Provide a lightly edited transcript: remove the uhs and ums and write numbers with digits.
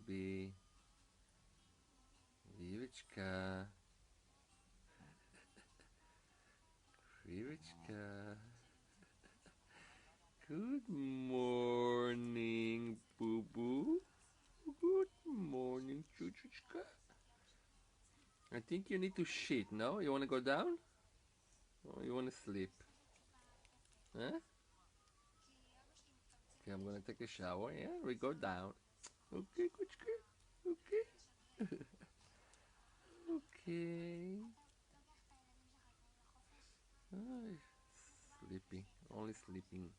baby. Vivečka. Vivečka. Good morning, boo boo. Good morning, chuchuchka. I think you need to shit, no? You wanna go down? Or you wanna sleep? Huh? Okay, I'm gonna take a shower, yeah? We go down. Okay, kuchka. Okay. Okay. Ay, sleeping. Only sleeping.